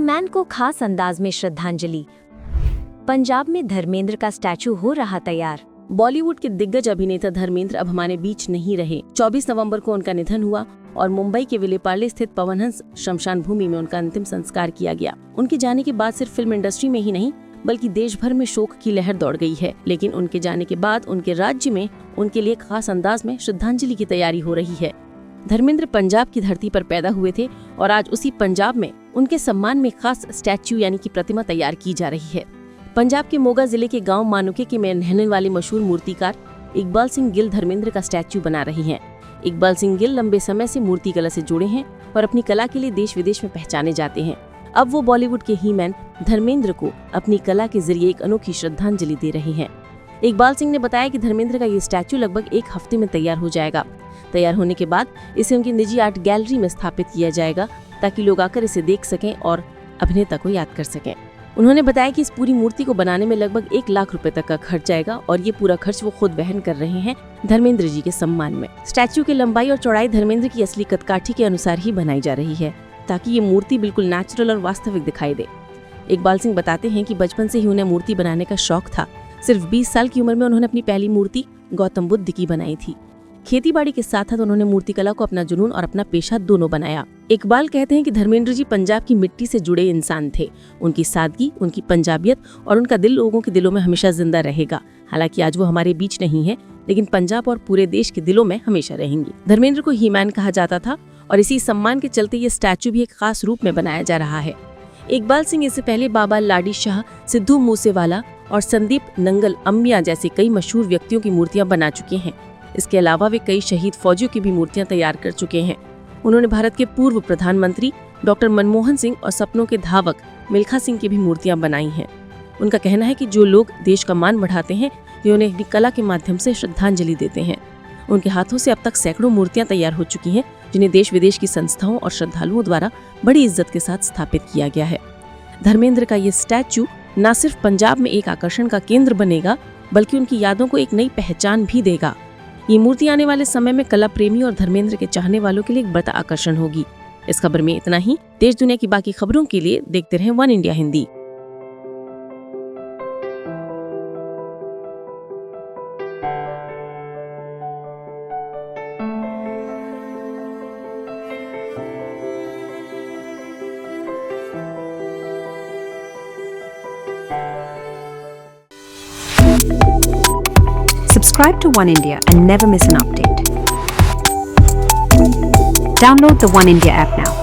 He-Man को खास अंदाज में श्रद्धांजलि। पंजाब में धर्मेंद्र का स्टैचू हो रहा तैयार। बॉलीवुड के दिग्गज अभिनेता धर्मेंद्र अब हमारे बीच नहीं रहे। 24 नवंबर को उनका निधन हुआ और मुंबई के विलेपार्ले स्थित पवनहंस शमशान भूमि में उनका अंतिम संस्कार किया गया। उनके जाने के बाद सिर्फ फिल्म इंडस्ट्री में ही नहीं बल्कि देश भर में शोक की लहर दौड़ गई है। लेकिन उनके जाने के बाद उनके राज्य में उनके लिए खास अंदाज में श्रद्धांजलि की तैयारी हो रही है। धर्मेंद्र पंजाब की धरती पर पैदा हुए थे और आज उसी पंजाब में उनके सम्मान में खास स्टैच्यू यानी कि प्रतिमा तैयार की जा रही है। पंजाब के मोगा जिले के गांव मानुके में रहने वाले मशहूर मूर्तिकार इकबाल सिंह गिल धर्मेंद्र का स्टैच्यू बना रहे हैं। इकबाल सिंह गिल लंबे समय से मूर्ति कला से जुड़े हैं और अपनी कला के लिए देश विदेश में पहचाने जाते हैं। अब वो बॉलीवुड के ही-मैन धर्मेंद्र को अपनी कला के जरिए एक अनोखी श्रद्धांजलि दे रहे हैं। इकबाल सिंह ने बताया कि धर्मेंद्र का ये स्टैच्यू लगभग 1 हफ्ते में तैयार हो जाएगा। तैयार होने के बाद इसे उनकी निजी आर्ट गैलरी में स्थापित किया जाएगा ताकि लोग आकर इसे देख सकें और अभिनेता को याद कर सकें। उन्होंने बताया कि इस पूरी मूर्ति को बनाने में लगभग 1 लाख रुपए तक का खर्च आएगा और ये पूरा खर्च वो खुद वहन कर रहे हैं धर्मेंद्र जी के सम्मान में। स्टैच्यू की लंबाई और चौड़ाई धर्मेंद्र की असली कदकाठी के अनुसार ही बनाई जा रही है ताकि ये मूर्ति बिल्कुल नेचुरल और वास्तविक दिखाई दे। इकबाल सिंह बताते हैं कि बचपन से ही उन्हें मूर्ति बनाने का शौक था। सिर्फ 20 साल की उम्र में उन्होंने अपनी पहली मूर्ति गौतम बुद्ध की बनाई थी। खेतीबाड़ी के साथ साथ उन्होंने मूर्तिकला को अपना जुनून और अपना पेशा दोनों बनाया। इकबाल कहते हैं कि धर्मेंद्र जी पंजाब की मिट्टी से जुड़े इंसान थे। उनकी सादगी, उनकी पंजाबियत और उनका दिल लोगों के दिलों में हमेशा जिंदा रहेगा। हालांकि आज वो हमारे बीच नहीं है, लेकिन पंजाब और पूरे देश के दिलों में हमेशा रहेंगी। धर्मेंद्र को ही-मैन कहा जाता था और इसी सम्मान के चलते ये स्टैचू भी एक खास रूप में बनाया जा रहा है। इकबाल सिंह इससे पहले बाबा लाडी शाह, सिद्धू मूसेवाला और संदीप नंगल अम्मिया जैसे कई मशहूर व्यक्तियों की मूर्तियां बना चुके हैं। इसके अलावा वे कई शहीद फौजियों की भी मूर्तियां तैयार कर चुके हैं। उन्होंने भारत के पूर्व प्रधानमंत्री डॉक्टर मनमोहन सिंह और सपनों के धावक मिल्खा सिंह की भी मूर्तियां बनाई हैं। उनका कहना है कि जो लोग देश का मान बढ़ाते हैं वे उन्हें अपनी कला के माध्यम से श्रद्धांजलि देते हैं। उनके हाथों से अब तक सैकड़ों मूर्तियां तैयार हो चुकी हैं जिन्हें देश विदेश की संस्थाओं और श्रद्धालुओं द्वारा बड़ी इज्जत के साथ स्थापित किया गया है। धर्मेंद्र का ये स्टैचू न सिर्फ पंजाब में एक आकर्षण का केंद्र बनेगा बल्कि उनकी यादों को एक नई पहचान भी देगा। ये मूर्ति आने वाले समय में कला प्रेमी और धर्मेंद्र के चाहने वालों के लिए एक बड़ा आकर्षण होगी। इस खबर में इतना ही। देश दुनिया की बाकी खबरों के लिए देखते रहें one India Hindi. Subscribe to One India and never miss an update. Download the One India app now.